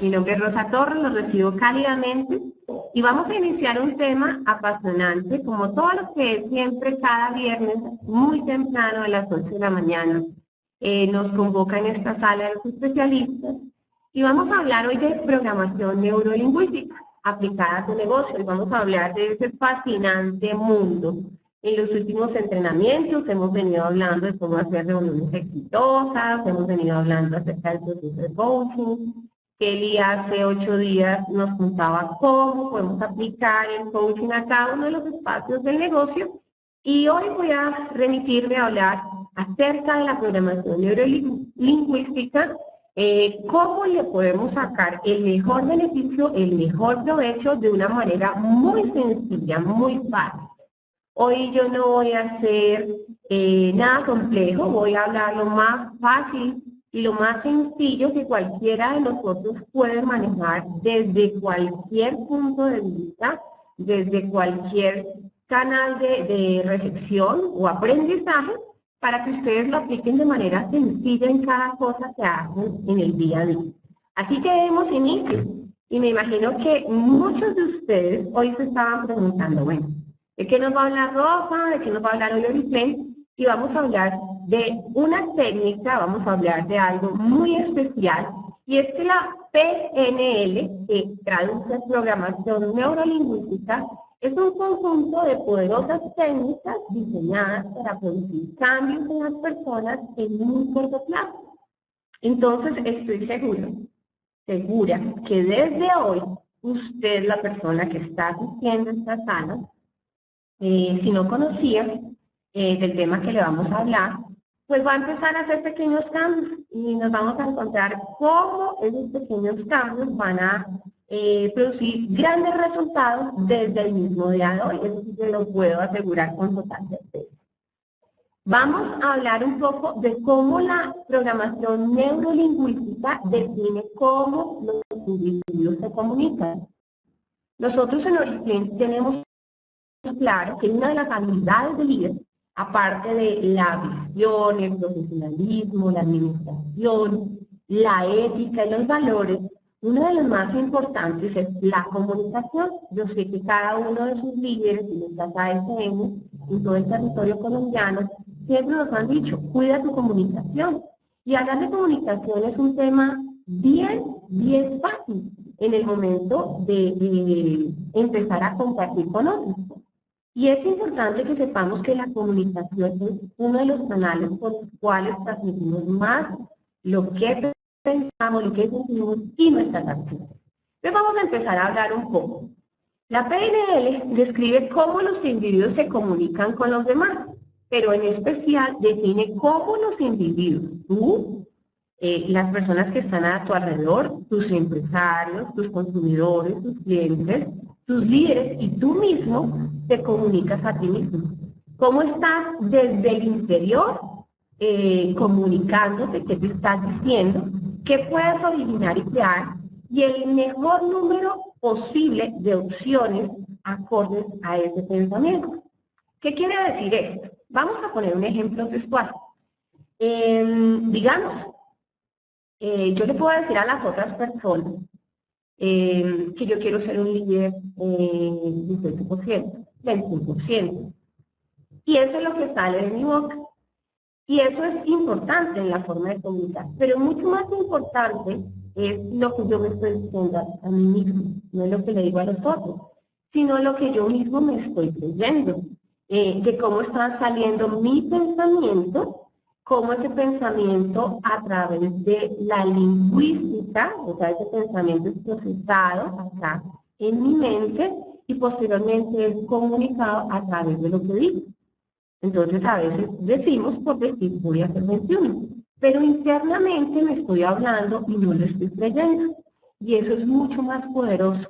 Mi nombre es Rosa Torres, los recibo cálidamente y vamos a iniciar un tema apasionante, como todo lo que es siempre cada viernes, muy temprano a las 8 de la mañana. Nos convoca en esta sala de los especialistas y vamos a hablar hoy de programación neurolingüística aplicada a tu negocio y vamos a hablar de ese fascinante mundo. En los últimos entrenamientos hemos venido hablando de cómo hacer reuniones exitosas, hemos venido hablando acerca del proceso de coaching. Kelly hace 8 días nos contaba cómo podemos aplicar el coaching a cada uno de los espacios del negocio. Y hoy voy a remitirme a hablar acerca de la programación neurolingüística, cómo le podemos sacar el mejor beneficio, el mejor provecho de una manera muy sencilla, muy fácil. Hoy yo no voy a hacer nada complejo, voy a hablar lo más fácil y lo más sencillo que cualquiera de nosotros puede manejar desde cualquier punto de vista, desde cualquier canal de recepción o aprendizaje, para que ustedes lo apliquen de manera sencilla en cada cosa que hacen en el día a día. Así que demos inicio. Y me imagino que muchos de ustedes hoy se estaban preguntando, bueno, ¿de qué nos va a hablar Rosa? ¿De qué nos va a hablar hoy Oriflame? Y vamos a hablar de una técnica, vamos a hablar de algo muy especial, y es que la PNL, que traduce programación neurolingüística, es un conjunto de poderosas técnicas diseñadas para producir cambios en las personas en un corto plazo. Entonces, estoy segura que desde hoy, usted, la persona que está asistiendo a esta sala, si no conocía del tema que le vamos a hablar, pues va a empezar a hacer pequeños cambios y nos vamos a encontrar cómo esos pequeños cambios van a producir grandes resultados desde el mismo día de hoy. Eso sí se lo puedo asegurar con total certeza. Vamos a hablar un poco de cómo la programación neurolingüística define cómo los individuos se comunican. Nosotros en Oriflame tenemos claro que una de las habilidades del líder, aparte de la visión, el profesionalismo, la administración, la ética y los valores, uno de los más importantes es la comunicación. Yo sé que cada uno de sus líderes y nuestras ASM en todo el territorio colombiano siempre nos han dicho, cuida tu comunicación. Y hablar de comunicación es un tema bien fácil en el momento de empezar a compartir con otros. Y es importante que sepamos que la comunicación es uno de los canales por los cuales transmitimos más lo que pensamos, lo que sentimos y nuestras acciones. Entonces vamos a empezar a hablar un poco. La PNL describe cómo los individuos se comunican con los demás, pero en especial define cómo los individuos, tú, las personas que están a tu alrededor, tus empresarios, tus consumidores, tus clientes, tus líderes y tú mismo te comunicas a ti mismo. ¿Cómo estás desde el interior comunicándote? ¿Qué te estás diciendo? ¿Qué puedes originar y crear? Y el mejor número posible de opciones acordes a ese pensamiento. ¿Qué quiere decir esto? Vamos a poner un ejemplo textual. Digamos, yo le puedo decir a las otras personas que yo quiero ser un líder del 18%, 21%. Y eso es lo que sale de mi boca. Y eso es importante en la forma de comunicar. Pero mucho más importante es lo que yo me estoy diciendo a mí mismo. No es lo que le digo a los otros, sino lo que yo mismo me estoy creyendo. De cómo está saliendo mi pensamiento, cómo ese pensamiento a través de la lingüística, o sea, ese pensamiento es procesado acá en mi mente y posteriormente es comunicado a través de lo que digo. Entonces a veces decimos por decir voy a hacer 21, pero internamente me estoy hablando y no lo estoy creyendo. Y eso es mucho más poderoso.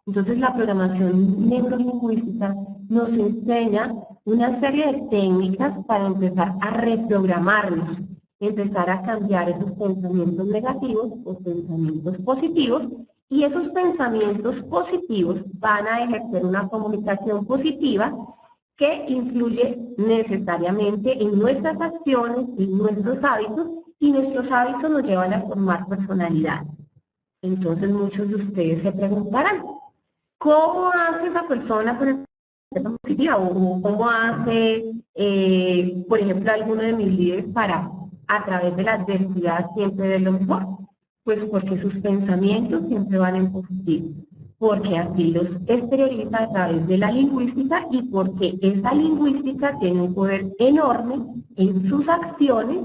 Entonces la programación neurolingüística nos enseña una serie de técnicas para empezar a reprogramarnos, empezar a cambiar esos pensamientos negativos por pensamientos positivos, y esos pensamientos positivos van a ejercer una comunicación positiva que influye necesariamente en nuestras acciones, en nuestros hábitos, y nuestros hábitos nos llevan a formar personalidad. Entonces muchos de ustedes se preguntarán, ¿cómo hace esa persona para ser positiva? ¿O cómo hace, por ejemplo, alguno de mis líderes para, a través de la adversidad, siempre ver lo mejor? Pues porque sus pensamientos siempre van en positivo, porque así los exterioriza a través de la lingüística y porque esa lingüística tiene un poder enorme en sus acciones,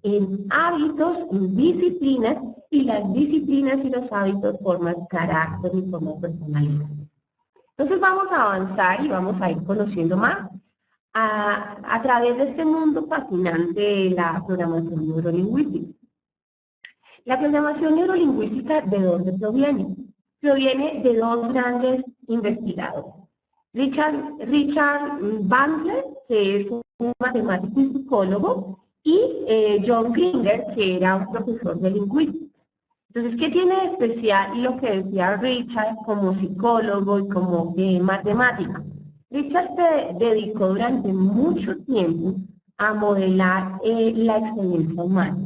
en hábitos, en disciplinas, y las disciplinas y los hábitos forman carácter y forman personalidad. Entonces vamos a avanzar y vamos a ir conociendo más a través de este mundo fascinante de la programación neurolingüística. La programación neurolingüística, ¿de dónde proviene? Proviene de dos grandes investigadores. Richard Bandler, que es un matemático y psicólogo, y John Grinder, que era un profesor de lingüística. Entonces, ¿qué tiene de especial lo que decía Richard como psicólogo y como matemático? Richard se dedicó durante mucho tiempo a modelar la experiencia humana,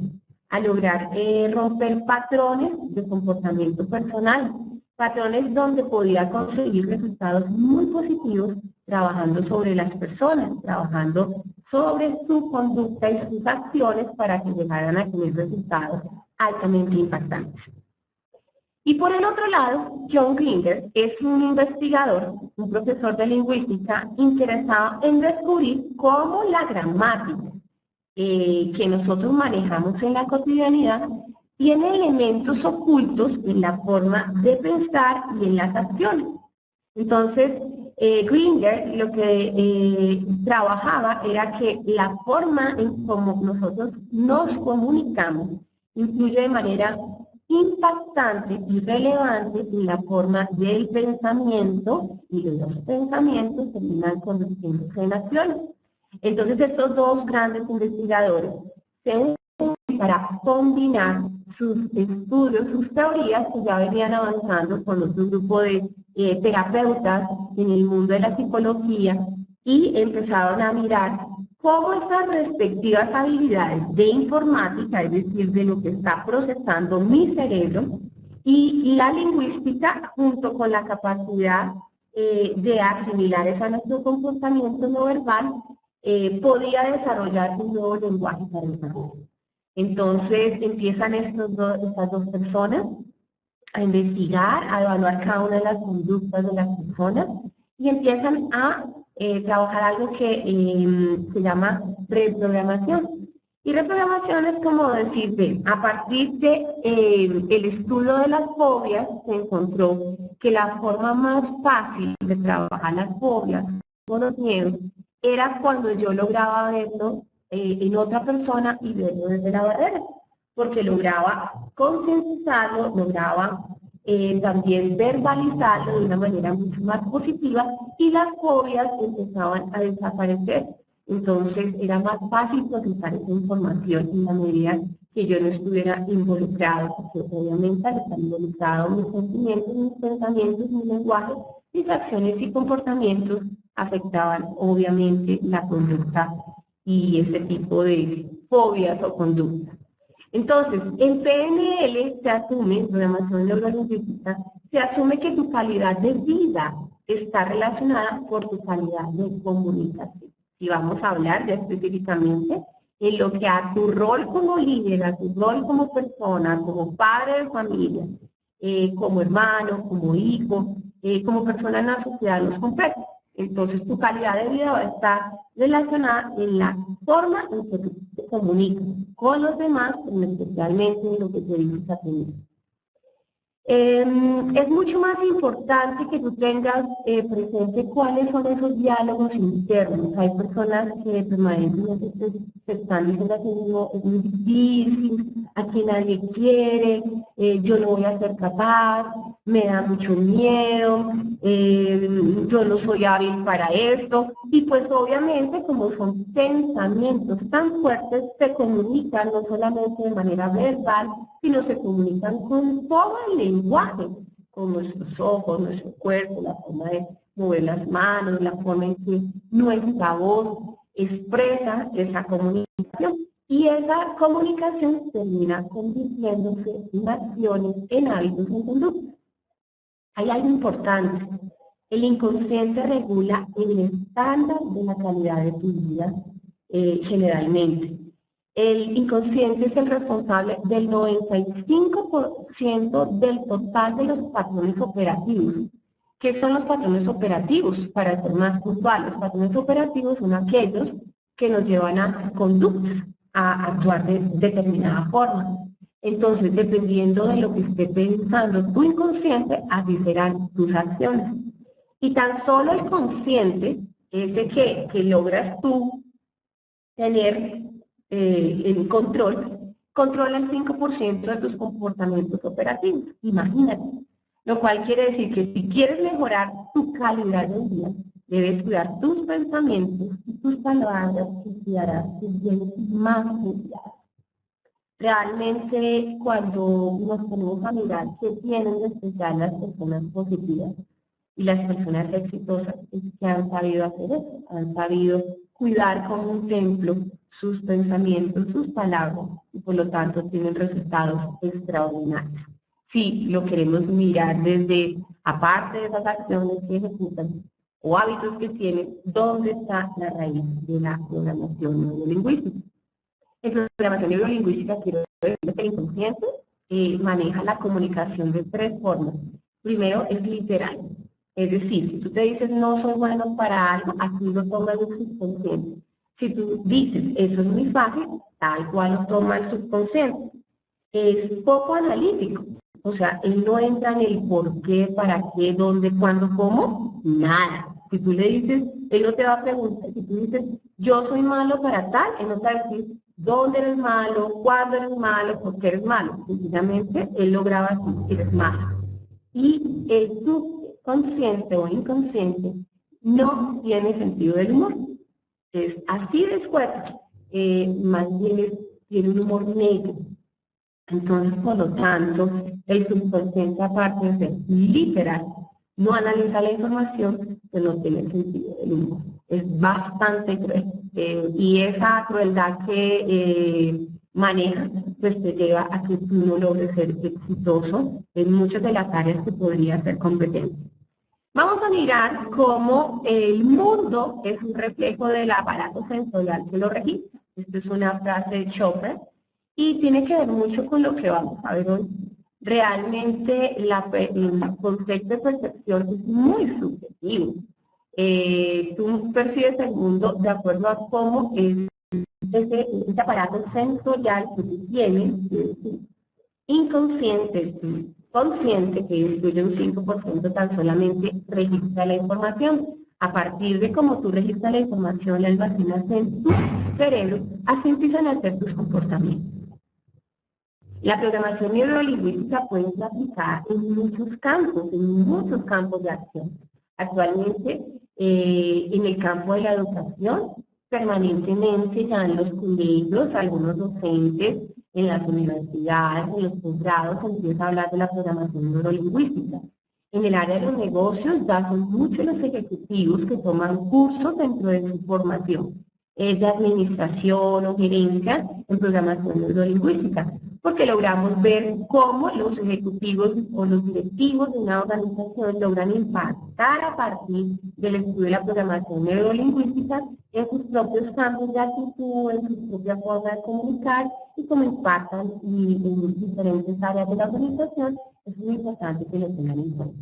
a lograr romper patrones de comportamiento personal, patrones donde podía conseguir resultados muy positivos trabajando sobre las personas, trabajando sobre su conducta y sus acciones para que llegaran a tener resultados altamente impactantes. Y por el otro lado, John Grinder es un investigador, un profesor de lingüística interesado en descubrir cómo la gramática que nosotros manejamos en la cotidianidad tiene elementos ocultos en la forma de pensar y en las acciones. Entonces, Grinder lo que trabajaba era que la forma en cómo nosotros nos comunicamos influye de manera impactante y relevante en la forma del pensamiento, y los pensamientos terminan convirtiéndose en acciones. Entonces estos dos grandes investigadores se unen para combinar sus estudios, sus teorías que ya venían avanzando con otro grupo de terapeutas en el mundo de la psicología, y empezaron a mirar cómo estas respectivas habilidades de informática, es decir, de lo que está procesando mi cerebro, y la lingüística, junto con la capacidad de asimilar ese nuestro comportamiento no verbal, podía desarrollar un nuevo lenguaje para el desarrollo. Entonces empiezan estas dos personas a investigar, a evaluar cada una de las conductas de las personas y empiezan a trabajar algo que se llama reprogramación. Y reprogramación es como decir, a partir de el estudio de las fobias se encontró que la forma más fácil de trabajar las fobias o los miedos era cuando yo lograba verlo en otra persona y verlo desde la barrera, porque lograba concientizarlo, lograba también verbalizarlo de una manera mucho más positiva y las fobias empezaban a desaparecer. Entonces era más fácil procesar esa información en la medida que yo no estuviera involucrado, porque obviamente al estar involucrado mis sentimientos, mis pensamientos, mi lenguaje, mis acciones y comportamientos afectaban obviamente la conducta y ese tipo de fobias o conductas. Entonces, en PNL se asume, en programación neurolingüística, se asume que tu calidad de vida está relacionada por tu calidad de comunicación. Y vamos a hablar ya específicamente en lo que a tu rol como líder, a tu rol como persona, como padre de familia, como hermano, como hijo, como persona en la sociedad nos compete. Entonces tu calidad de vida va a estar relacionada en la forma en que tú te comunicas con los demás, especialmente en lo que te dices a ti mismo. Es mucho más importante que tú tengas presente cuáles son esos diálogos internos. Hay personas que permanentemente se están diciendo a sí mismo, es muy difícil, aquí nadie quiere, yo no voy a ser capaz, me da mucho miedo, yo no soy hábil para esto. Y pues obviamente como son pensamientos tan fuertes, se comunican no solamente de manera verbal, sino se comunican con todo el lenguaje, con nuestros ojos, nuestro cuerpo, la forma de mover las manos, la forma en que nuestra voz expresa esa comunicación. Y esa comunicación termina convirtiéndose en acciones, en hábitos, en conductas. Hay algo importante. El inconsciente regula el estándar de la calidad de tu vida generalmente. El inconsciente es el responsable del 95% del total de los patrones operativos. ¿Qué son los patrones operativos? Para ser más puntual, los patrones operativos son aquellos que nos llevan a conductas, a actuar de determinada forma. Entonces, dependiendo de lo que esté pensando tu inconsciente, así serán tus acciones. Y tan solo el consciente es de que logras tú tener en controla el 5% de tus comportamientos operativos. Imagínate. Lo cual quiere decir que si quieres mejorar tu calidad de vida, debes cuidar tus pensamientos y tus palabras y cuidarás tus bienes más preciados. Realmente, cuando nos ponemos a mirar qué tienen de especial las personas positivas y las personas exitosas, es que han sabido hacer eso, han sabido cuidar como un templo sus pensamientos, sus palabras, y por lo tanto tienen resultados extraordinarios. Si lo queremos mirar desde, aparte de esas acciones que ejecutan o hábitos que tienen, ¿dónde está la raíz de la programación neurolingüística? En programación neurolingüística quiero decir que el inconsciente maneja la comunicación de tres formas. Primero es literal, es decir, si tú te dices no soy bueno para algo, así lo toma el subconsciente. Si tú dices eso es muy fácil, tal cual lo toma el subconsciente. Es poco analítico, o sea, él no entra en el por qué, para qué, dónde, cuándo, cómo, nada. Si tú le dices, él no te va a preguntar, si tú dices yo soy malo para tal, él no te va a decir dónde eres malo, cuándo eres malo, por qué eres malo. Sencillamente, él lo graba así, eres malo. Y el subconsciente o inconsciente no tiene sentido del humor. Es así de escueto, más bien tiene un humor negro. Entonces, por lo tanto, el subconsciente, aparte de ser literal, no analiza la información, pues no tiene sentido del humor. Es bastante cruel. Y esa crueldad que maneja, pues te lleva a que tú no logres ser exitoso en muchas de las áreas que podrías ser competente. Vamos a mirar cómo el mundo es un reflejo del aparato sensorial que lo registra. Esta es una frase de Chopra y tiene que ver mucho con lo que vamos a ver hoy. Realmente el concepto de percepción es muy subjetivo. Tú percibes el mundo de acuerdo a cómo es ese aparato sensorial que tú tienes, inconsciente, consciente, que incluye un 5%, tan solamente registra la información. A partir de cómo tú registras la información, la almacenas en tu cerebro, así empiezan a ser tus comportamientos. La programación neurolingüística puede ser aplicada en muchos campos de acción. Actualmente, en el campo de la educación, permanentemente ya en los colegios, algunos docentes, en las universidades, en los posgrados, se empieza a hablar de la programación neurolingüística. En el área de los negocios, ya son muchos los ejecutivos que toman cursos dentro de su formación de administración o gerencia en programación neurolingüística, porque logramos ver cómo los ejecutivos o los directivos de una organización logran impactar a partir del estudio de la programación neurolingüística en sus propios campos de actitud, en su propia forma de comunicar y cómo impactan en diferentes áreas de la organización. Es muy importante que lo tengan en cuenta.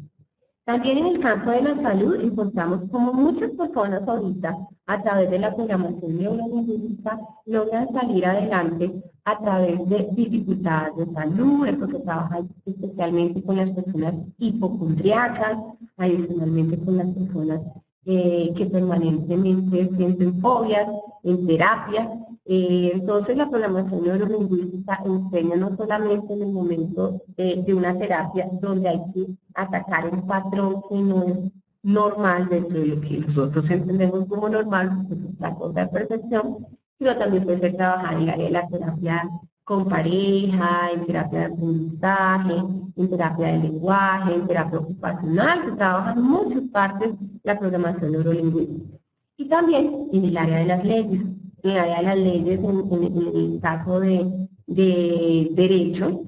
También en el campo de la salud encontramos como muchas personas ahorita a través de la programación neurolingüística logran salir adelante a través de dificultades de salud. Esto se trabaja especialmente con las personas hipocondriacas, adicionalmente con las personas que permanentemente sienten fobias en terapia. Entonces la programación neurolingüística enseña no solamente en el momento de una terapia donde hay que atacar un patrón que no es normal dentro de lo que nosotros entendemos como normal, pues es la cosa de percepción, sino también puede ser trabajar en el área de la terapia con pareja, en terapia de aprendizaje, en terapia de lenguaje, en terapia ocupacional, se trabajan muchas partes de la programación neurolingüística. Y también en el área de las leyes. a las leyes en el caso de derecho.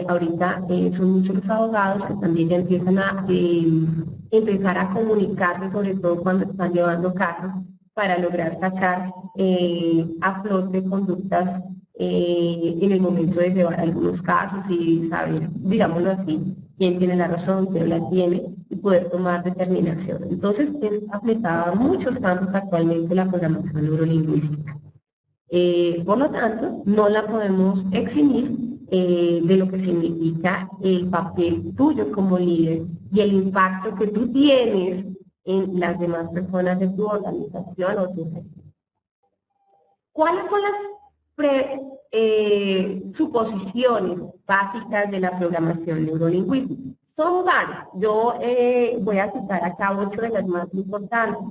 Ahorita son muchos los abogados que también ya empiezan a empezar a comunicarse, sobre todo cuando están llevando casos, para lograr sacar a flote conductas en el momento de llevar algunos casos y saber, digámoslo así, quién tiene la razón, quién la tiene, y poder tomar determinaciones. Entonces, es aplicada a muchos campos actualmente la programación neurolingüística. Por lo tanto, no la podemos eximir de lo que significa el papel tuyo como líder y el impacto que tú tienes en las demás personas de tu organización o tu sector. ¿Cuáles son las suposiciones básicas de la programación neurolingüística? Son varias. Yo voy a citar acá 8 de las más importantes.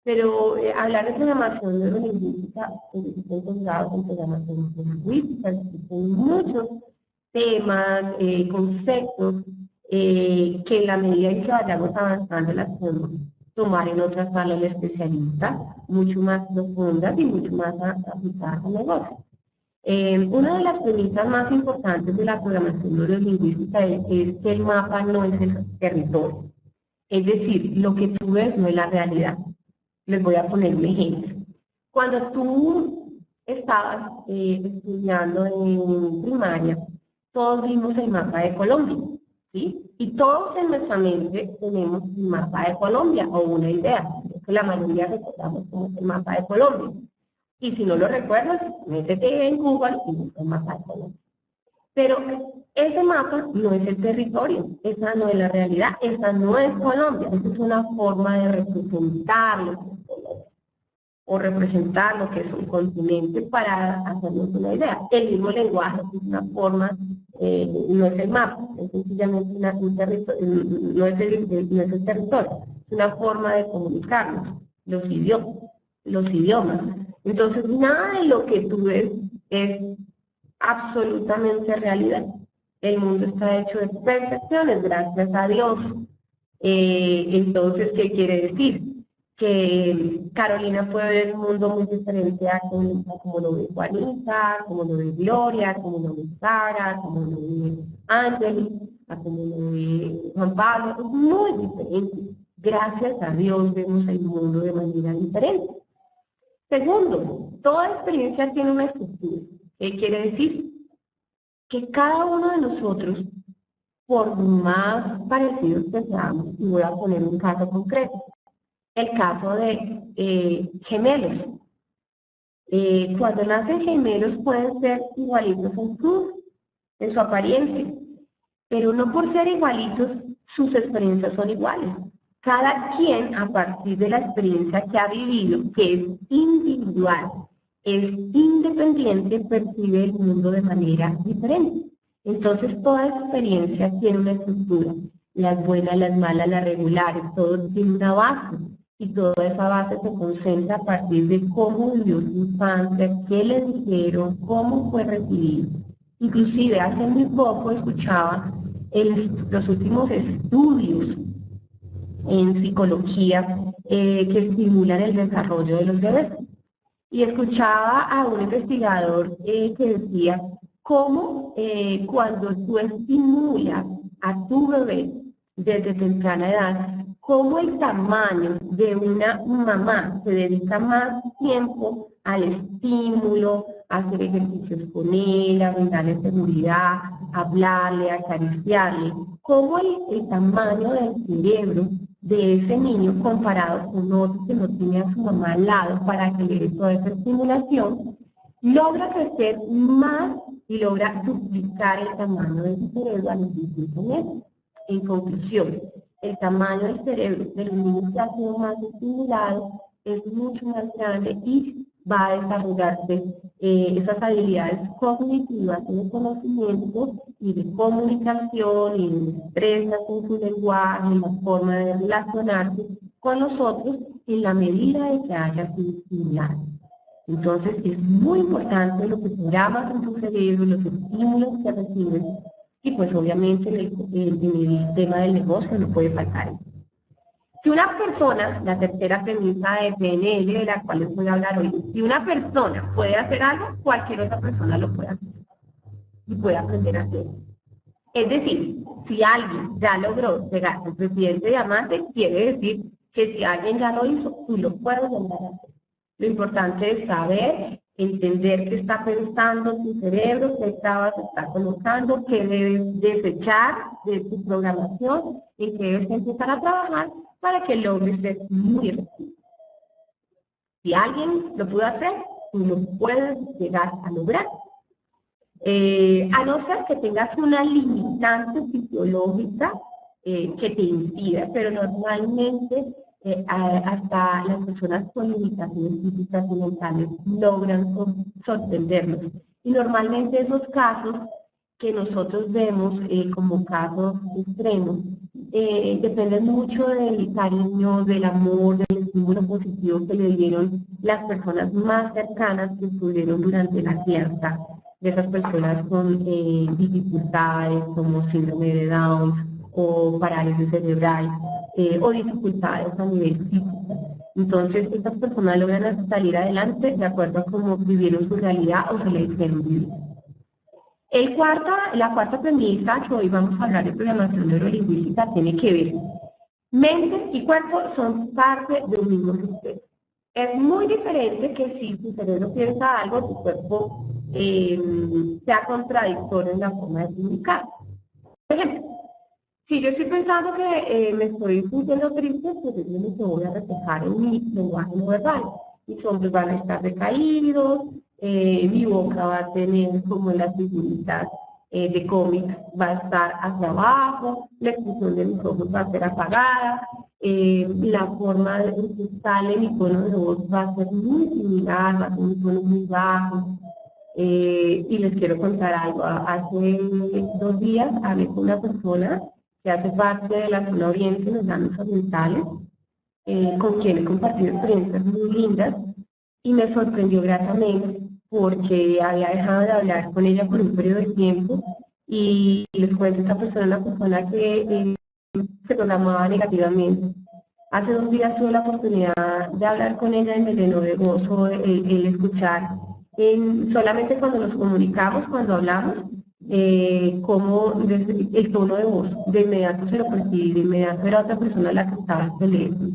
Pero hablar de programación neurolingüística, encontrados en programación neurolingüística, existen muchos temas, conceptos, que en la medida en que vayamos avanzando las podemos tomar en otras salas de especialistas, mucho más profundas y mucho más aplicadas al negocio. Una de las premisas más importantes de la programación neurolingüística es que el mapa no es el territorio. Es decir, lo que tú ves no es la realidad. Les voy a poner un ejemplo. Cuando tú estabas estudiando en primaria, todos vimos el mapa de Colombia, ¿sí? Y todos en nuestra mente tenemos el mapa de Colombia o una idea. Es que la mayoría recordamos como el mapa de Colombia. Y si no lo recuerdas, métete en Google y busca el mapa de Colombia. Pero ese mapa no es el territorio, esa no es la realidad, esa no es Colombia, esa es una forma de representarlo o representar lo que es un continente para hacernos una idea. El mismo lenguaje es una forma, no es el mapa, es sencillamente un territorio, no es el territorio, es una forma de comunicarnos, los idiomas. Entonces, nada de lo que tú ves es absolutamente realidad. El mundo está hecho de percepciones, gracias a Dios. Entonces, ¿qué quiere decir? Que Carolina puede ver el mundo muy diferente a como lo ve Juanita, como lo ve Gloria, como lo ve Sara, como lo ve Ángel, a como lo ve Juan Pablo, es muy diferente. Gracias a Dios vemos el mundo de manera diferente. Segundo, toda experiencia tiene una estructura. ¿Qué quiere decir? Que cada uno de nosotros, por más parecidos que seamos, y voy a poner un caso concreto, el caso de gemelos. Cuando nacen gemelos pueden ser igualitos en su apariencia, pero no por ser igualitos sus experiencias son iguales. Cada quien, a partir de la experiencia que ha vivido, que es individual, es independiente, percibe el mundo de manera diferente. Entonces, toda experiencia tiene una estructura. Las buenas, las malas, las regulares, todo tiene una base. Y toda esa base se concentra a partir de cómo vivió su infancia, qué le dijeron, cómo fue recibido. Inclusive, hace muy poco escuchaba los últimos estudios en psicología que estimulan el desarrollo de los bebés. Y escuchaba a un investigador que decía cómo cuando tú estimulas a tu bebé desde temprana edad, cómo el tamaño de una mamá se dedica más tiempo al estímulo, a hacer ejercicios con él, a brindarle seguridad, a hablarle, a acariciarle, cómo el tamaño del cerebro de ese niño comparado con otro que no tiene a su mamá al lado para que le dé toda esa estimulación, logra crecer más y logra duplicar el tamaño de su cerebro a los 18 meses. En conclusión, el tamaño del cerebro de los niños que ha sido más estimulado es mucho más grande y va a desarrollarse esas habilidades cognitivas de conocimiento y de comunicación y de destrezas en su lenguaje, en la forma de relacionarse con los otros en la medida de que haya sido estimulado. Entonces es muy importante lo que programas en tu cerebro, los estímulos que recibes y pues obviamente en el tema del negocio no puede faltar. Si una persona, la tercera premisa de PNL de la cual les voy a hablar hoy, si una persona puede hacer algo, cualquier otra persona lo puede hacer y puede aprender a hacerlo. Es decir, si alguien ya logró llegar al presidente diamante, quiere decir que si alguien ya lo hizo, tú lo puedes lograr hacer. Lo importante es saber, entender qué está pensando tu cerebro, qué trabas está colocando, qué debes desechar de tu programación y qué debes empezar a trabajar para que logres ser muy efectivo. Si alguien lo pudo hacer, tú lo puedes llegar a lograr. A no ser que tengas una limitante fisiológica que te impida, pero normalmente hasta las personas con limitaciones físicas y mentales logran sorprendernos. Y normalmente esos casos que nosotros vemos como casos extremos dependen mucho del cariño, del amor, del estímulo positivo que le dieron las personas más cercanas que estuvieron durante la crianza de esas personas con dificultades como síndrome de Down o parálisis cerebral o dificultades a nivel físico. Entonces, estas personas logran salir adelante de acuerdo a cómo vivieron su realidad o se le hicieron vivir. La cuarta premisa que hoy vamos a hablar de programación neurolingüística tiene que ver. Mente y cuerpo son parte de un mismo sistema. Es muy diferente que si tu cerebro piensa algo, tu cuerpo sea contradictorio en la forma de comunicar. Por ejemplo, si yo estoy pensando que me estoy sintiendo triste, pues es lo que voy a reflejar en mi lenguaje no verbal. Mis hombros van a estar decaídos, mi boca va a tener como las figuritas de cómic, va a estar hacia abajo, la expresión de mis ojos va a ser apagada, la forma de que sale mi tono de voz va a ser muy similar, va a ser un tono muy bajo. Y les quiero contar algo. Hace 2 días hablé con una persona que hace parte de la zona oriente, los llanos orientales, con quien he compartido experiencias muy lindas, y me sorprendió gratamente porque había dejado de hablar con ella por un periodo de tiempo, y les cuento, esta persona es una persona que se programaba negativamente. Hace 2 días tuve la oportunidad de hablar con ella y me llenó de gozo el escuchar, solamente cuando nos comunicamos, cuando hablamos, como el tono de voz, de inmediato se lo percibí, de inmediato era otra persona la que estaba al teléfono.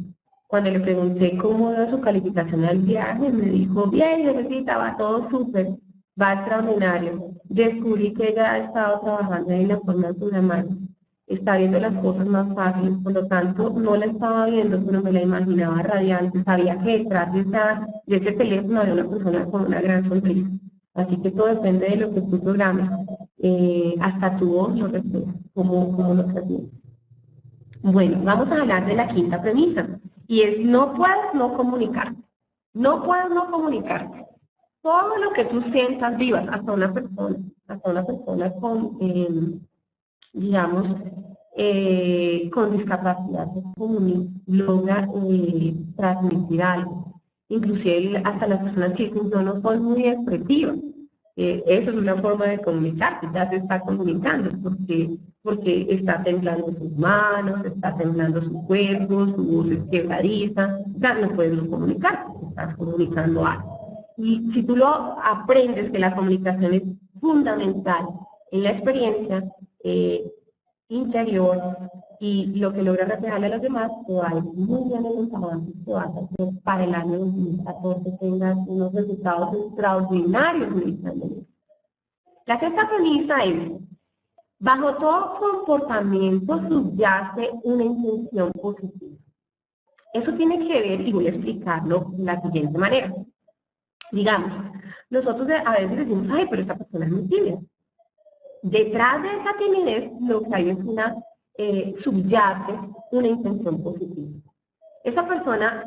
Cuando le pregunté cómo era su calificación al viaje, me dijo, bien, necesita, va todo súper, va extraordinario. Descubrí que ella ha estado trabajando en la forma de programar, está viendo las cosas más fáciles, por lo tanto no la estaba viendo, pero me la imaginaba radiante, sabía que detrás de ese teléfono había una persona con una gran sonrisa. Así que todo depende de lo que tú programes, hasta tu voz lo refleja, como lo transmites. Bueno, vamos a hablar de la quinta premisa, y es no puedes no comunicarte. No puedes no comunicarte. Todo lo que tú sientas, vivas, hasta una persona con, digamos, con discapacidad logra transmitir algo. Inclusive hasta las personas que dicen yo no soy muy expresiva. Eso es una forma de comunicarse, ya se está comunicando, porque está temblando sus manos, está temblando su cuerpo, su voz es quebradiza, ya no puedes no comunicar, estás comunicando algo. Y si tú lo aprendes, que la comunicación es fundamental en la experiencia interior y lo que logra reflejarle a los demás, te va a ir muy bien en los avances que vas a hacer para el año 2014, tengas unos resultados extraordinarios. La sexta premisa es, bajo todo comportamiento subyace una intención positiva. Eso tiene que ver, y voy a explicarlo de la siguiente manera. Digamos, nosotros a veces decimos, ay, pero esta persona es muy tímida. Detrás de esa timidez lo que hay es subyace una intención positiva. Esa persona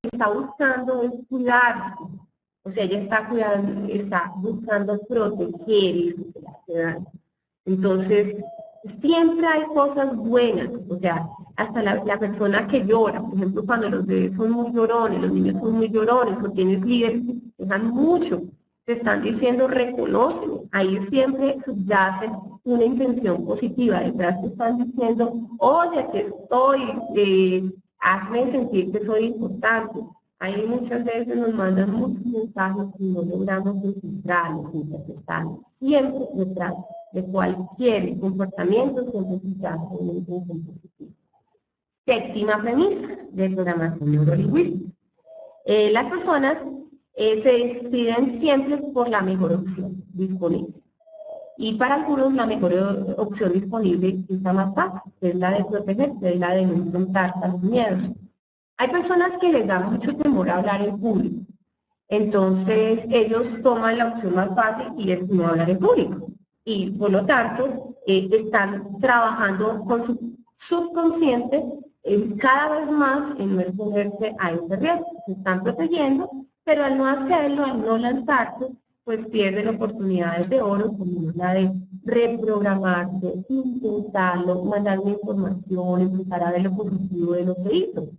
está buscando es cuidarse, o sea, ella está buscando proteger su sociedad. Entonces, siempre hay cosas buenas, o sea, hasta la persona que llora, por ejemplo, cuando los bebés son muy llorones, los niños son muy llorones, o tienes líderes que dejan mucho, te están diciendo, reconóceme, ahí siempre subyace una intención positiva, detrás te están diciendo, oye, que estoy, hazme sentir que soy importante. Ahí muchas veces nos mandan muchos mensajes y no logramos descifrarlos, interpretarlos. Siempre detrás de cualquier comportamiento siempre se hace una intención positiva. Séptima premisa de programación neurolingüística. Las personas se deciden siempre por la mejor opción disponible. Y para algunos la mejor opción disponible es la más fácil, que es la de protegerse, es la de no enfrentarse a los miedos. Hay personas que les da mucho temor a hablar en público. Entonces ellos toman la opción más fácil y es no hablar en público. Y por lo tanto están trabajando con su subconsciente cada vez más en no exponerse a ese riesgo. Se están protegiendo, pero al no hacerlo, al no lanzarse, pues pierden oportunidades de oro, como la de reprogramarse, intentarlo, mandar una información, empezar a ver lo positivo de lo que hizo.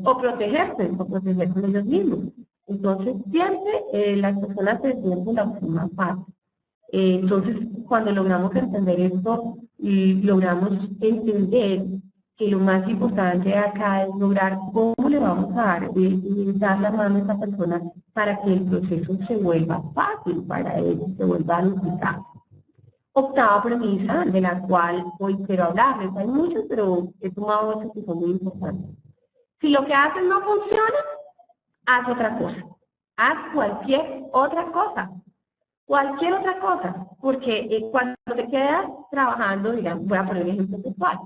O protegerse ellos mismos. Entonces, siempre las personas se deciden por la opción más fácil. Entonces, cuando logramos entender esto, logramos entender que lo más importante acá es lograr cómo le vamos a dar la mano a esa persona para que el proceso se vuelva fácil para ellos, se vuelva eficaz. Octava premisa, de la cual hoy quiero hablarles. Hay muchos, pero he tomado otros que son muy importantes. Si lo que haces no funciona, haz otra cosa. Haz cualquier otra cosa. Cualquier otra cosa. Porque cuando te quedas trabajando, digamos, voy a poner un ejemplo sexual.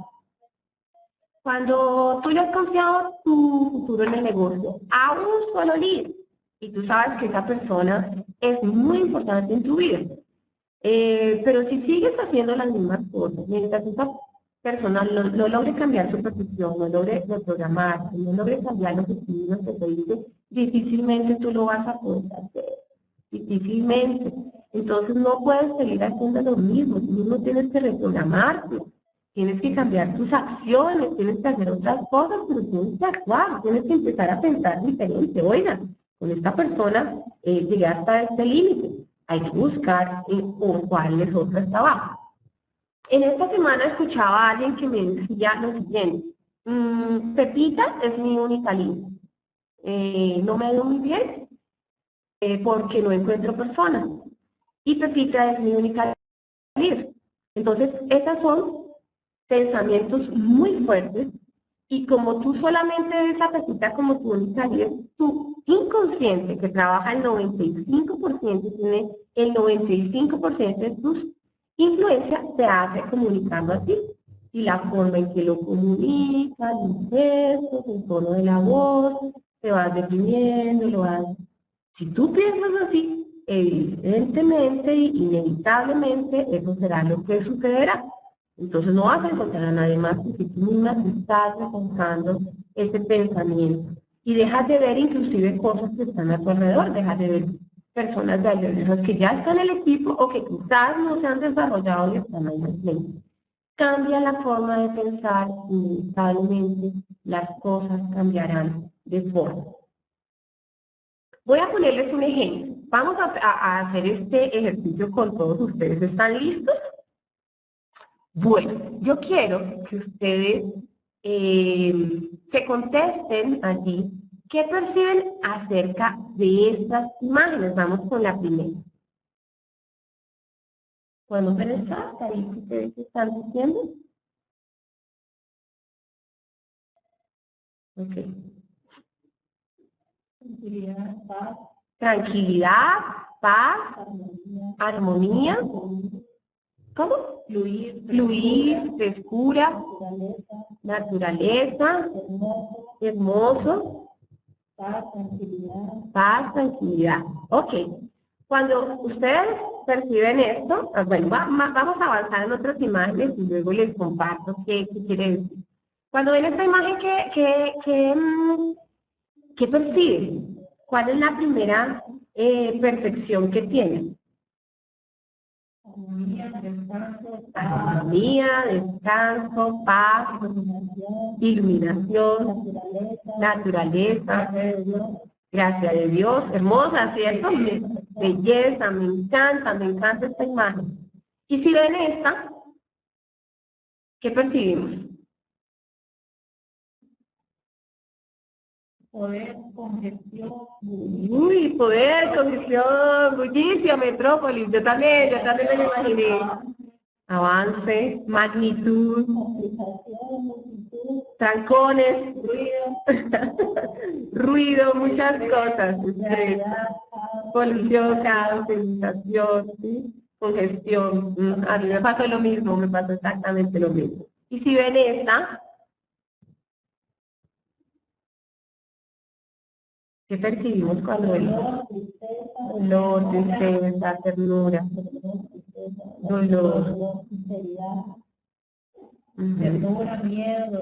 Cuando tú ya has confiado tu futuro en el negocio a un solo líder, y tú sabes que esa persona es muy importante en tu vida, pero si sigues haciendo las mismas cosas, mientras esa persona no logre cambiar su percepción, no logre reprogramarse, no logre cambiar los objetivos que te dice, difícilmente tú lo vas a poder hacer. Difícilmente. Entonces no puedes seguir haciendo lo mismo, tú mismo tienes que reprogramarte. Tienes que cambiar tus acciones, tienes que hacer otras cosas, pero tienes que actuar, tienes que empezar a pensar diferente. Oiga, con esta persona llegué hasta este límite. Hay que buscar cuáles otras trabajo. En esta semana escuchaba a alguien que me decía lo siguiente: Pepita es mi única línea. No me veo muy bien porque no encuentro personas. Y Pepita es mi única línea. Entonces, estas son pensamientos muy fuertes, y como tú solamente ves a Pepita como tu única líder, tu inconsciente, que trabaja el 95%, tiene el 95% de tus influencias, te hace comunicando a ti. Y la forma en que lo comunica, los gestos, el tono de la voz, te vas deprimiendo, lo vas... Si tú piensas así, evidentemente, inevitablemente, eso será lo que sucederá. Entonces no vas a encontrar a nadie más que si tú misma te estás reforzando ese pensamiento. Y dejas de ver inclusive cosas que están a tu alrededor, dejas de ver personas valiosas que ya están en el equipo o que quizás no se han desarrollado y están ahí en frente. Cambia la forma de pensar, inevitablemente las cosas cambiarán de forma. Voy a ponerles un ejemplo. Vamos a hacer este ejercicio con todos ustedes. ¿Están listos? Bueno, yo quiero que ustedes se contesten allí qué perciben acerca de estas imágenes. Vamos con la primera. ¿Podemos ver el chat ahí que ustedes están diciendo? Ok. Tranquilidad, paz, armonía. ¿Cómo? Fluir, frescura, naturaleza, hermoso, paz, tranquilidad. Ok. Cuando ustedes perciben esto, bueno, vamos a avanzar en otras imágenes y luego les comparto qué quiere decir. Cuando ven esta imagen, ¿qué perciben? ¿Cuál es la primera percepción que tienen? Armonía, descanso, paz, iluminación, naturaleza, gracia de Dios, hermosa, ¿cierto? Belleza, me encanta esta imagen. Y si ven esta, ¿qué percibimos? Poder, congestión. Uy, poder, congestión, bullicio, metrópolis. Yo también me lo imaginé. Avance, magnitud, trancones, ruido, muchas cosas. Estrés, polución, caos, sensación, ¿sí? Congestión. A mí me pasó lo mismo, me pasó exactamente lo mismo. Y si ven esta, ¿qué percibimos cuando vemos? Dolor, tristeza, ternura, dolor,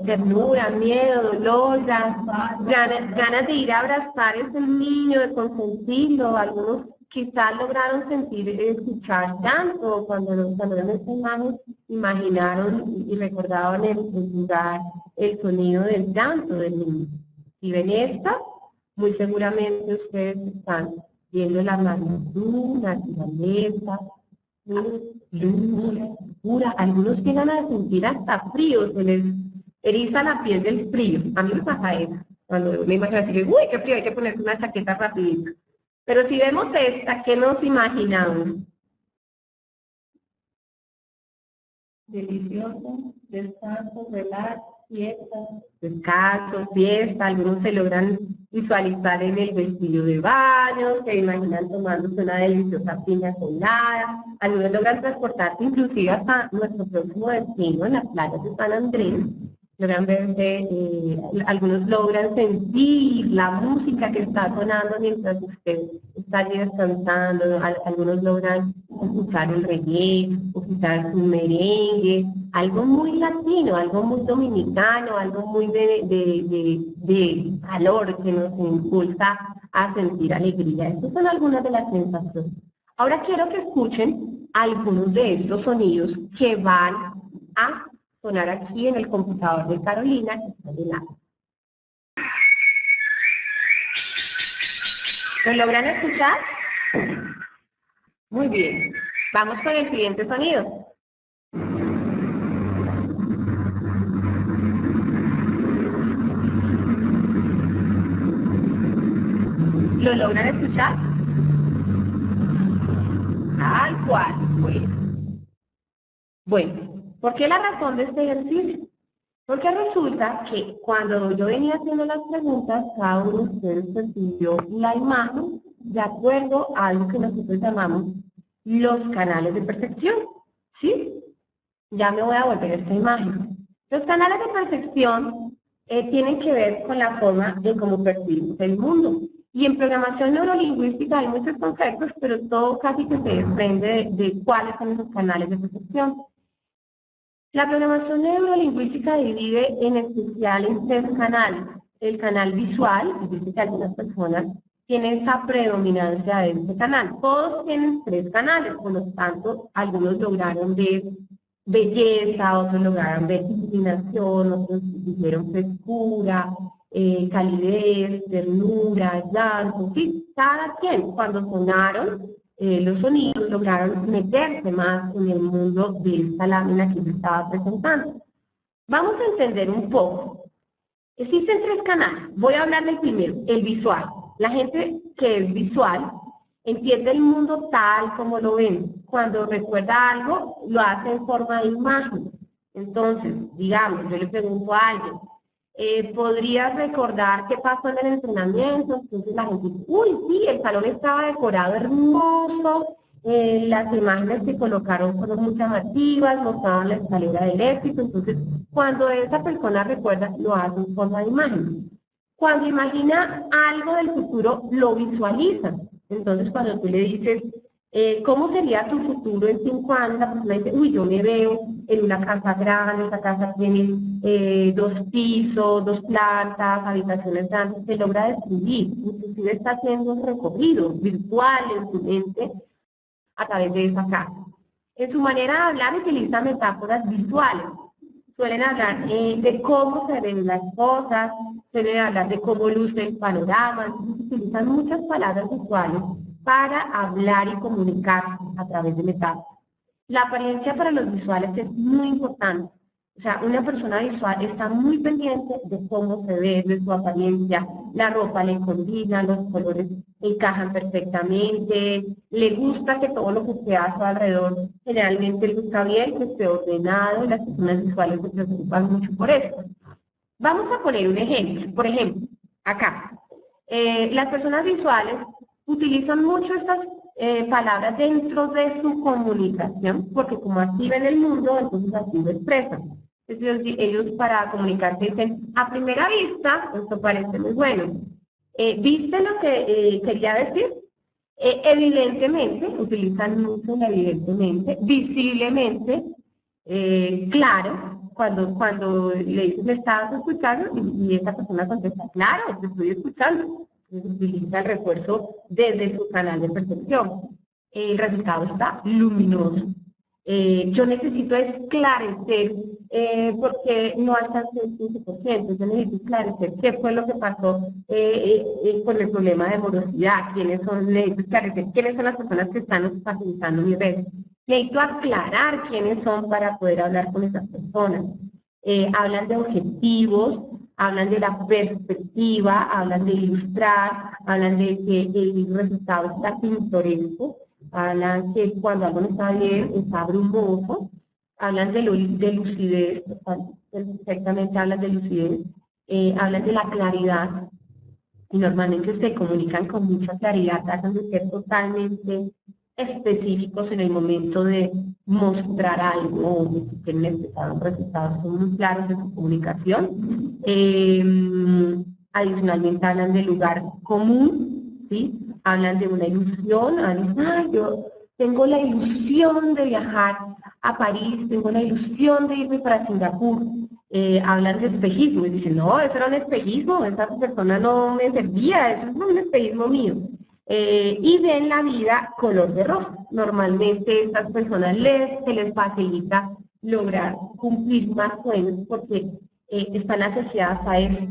ternura, miedo, dolor, ganas de ir a abrazar a ese niño, de consentirlo. Algunos quizás lograron sentir, escuchar llanto cuando ven esta imagen, imaginaron y recordaban el lugar, el sonido del llanto del niño. Si ven esta, muy seguramente ustedes están viendo la magnitud, naturaleza, luz, pura. Algunos llegan a sentir hasta frío, se les eriza la piel del frío. A mí me pasa eso. Cuando me imagino así, uy, qué frío, hay que ponerse una chaqueta rapidito. Pero si vemos esta, ¿qué nos imaginamos? Delicioso, descanso, relax, fiesta. Descanso, fiesta, algunos se logran visualizar en el vestido de baño, se imaginan tomándose una deliciosa piña colada, algunos logran transportarse inclusive hasta nuestro próximo destino, en las playas de San Andrés, logran verse, algunos logran sentir la música que está sonando mientras usted está allí descansando, algunos logran escuchar el reggae, escuchar un merengue, algo muy latino, algo muy dominicano, algo muy de calor que nos impulsa a sentir alegría. Estas son algunas de las sensaciones. Ahora quiero que escuchen algunos de estos sonidos que van a sonar aquí en el computador de Carolina, que está de lado. ¿Lo logran escuchar? Muy bien. Vamos con el siguiente sonido. ¿Lo logran escuchar? Tal cual. Bueno, ¿por qué la razón de este ejercicio? Porque resulta que cuando yo venía haciendo las preguntas, cada uno de ustedes percibió la imagen de acuerdo a algo que nosotros llamamos los canales de percepción. ¿Sí? Ya me voy a volver a esta imagen. Los canales de percepción tienen que ver con la forma de cómo percibimos el mundo. Y en programación neurolingüística hay muchos conceptos, pero todo casi que se desprende de cuáles son esos canales de percepción. La programación neurolingüística divide en especial en 3 canales. El canal visual, es decir, que algunas personas tienen esa predominancia de este canal. Todos tienen 3 canales, por lo tanto, algunos lograron ver belleza, otros lograron ver iluminación, otros dijeron frescura, calidez, ternura, llanto, ¿sí? Cada quien, cuando sonaron los sonidos, lograron meterse más en el mundo de esta lámina que se estaba presentando. Vamos a entender un poco. Existen 3 canales. Voy a hablar del primero, el visual. La gente que es visual entiende el mundo tal como lo ven. Cuando recuerda algo, lo hace en forma de imagen. Entonces, digamos, yo le pregunto a alguien, ¿podrías recordar qué pasó en el entrenamiento? Entonces la gente dice, uy, sí, el salón estaba decorado hermoso, las imágenes que colocaron fueron muy llamativas, mostraban la escalera del éxito. Entonces, cuando esa persona recuerda, lo hace en forma de imagen. Cuando imagina algo del futuro, lo visualiza. Entonces, cuando tú le dices, ¿cómo sería tu futuro en 5 años? La persona dice, uy, yo me veo en una casa grande, esa casa tiene 2 pisos, 2 plantas, habitaciones grandes, se logra describir. Inclusive está haciendo un recorrido virtual en su mente a través de esa casa. En su manera de hablar utiliza metáforas visuales. Suelen hablar de cómo se ven las cosas, suelen hablar de cómo luce el panorama, utilizan muchas palabras visuales para hablar y comunicar a través de metáforas. La apariencia para los visuales es muy importante. O sea, una persona visual está muy pendiente de cómo se ve, de su apariencia, la ropa le combina, los colores encajan perfectamente, le gusta que todo lo que esté a su alrededor generalmente le gusta bien, que esté ordenado, y las personas visuales se preocupan mucho por eso. Vamos a poner un ejemplo. Por ejemplo, acá, las personas visuales utilizan mucho estas palabras dentro de su comunicación, porque como así ven el mundo, entonces así lo expresan. Entonces, ellos para comunicarse dicen, a primera vista, esto parece muy bueno. ¿Viste lo que quería decir? Evidentemente, utilizan mucho el evidentemente, visiblemente, claro, cuando le dices, ¿me estabas escuchando? Y esa persona contesta, claro, te estoy escuchando. Entonces, utiliza el refuerzo desde su canal de percepción. El resultado está luminoso. Yo necesito esclarecer, porque no alcancé el 15%, yo necesito esclarecer qué fue lo que pasó con el problema de morosidad, necesito esclarecer quiénes son las personas que están facilitando mi red. Necesito aclarar quiénes son para poder hablar con esas personas. Hablan de objetivos, hablan de la perspectiva, hablan de ilustrar, hablan de que el resultado está pintoresco, hablan que cuando algo no está bien, está brumoso, hablan de lucidez, perfectamente hablan de lucidez, hablan de la claridad, y normalmente se comunican con mucha claridad, tratan de ser totalmente específicos en el momento de mostrar algo o de que quieren expresar un resultado, son muy claros en su comunicación. Adicionalmente hablan de lugar común, ¿sí? Hablan de una ilusión, hablan, yo tengo la ilusión de viajar a París, tengo la ilusión de irme para Singapur. Hablan de espejismo y dicen, no, eso era un espejismo, esa persona no me servía, eso es un espejismo mío. Y ven la vida color de rosa. Normalmente a estas personas se les facilita lograr cumplir más sueños porque están asociadas a eso.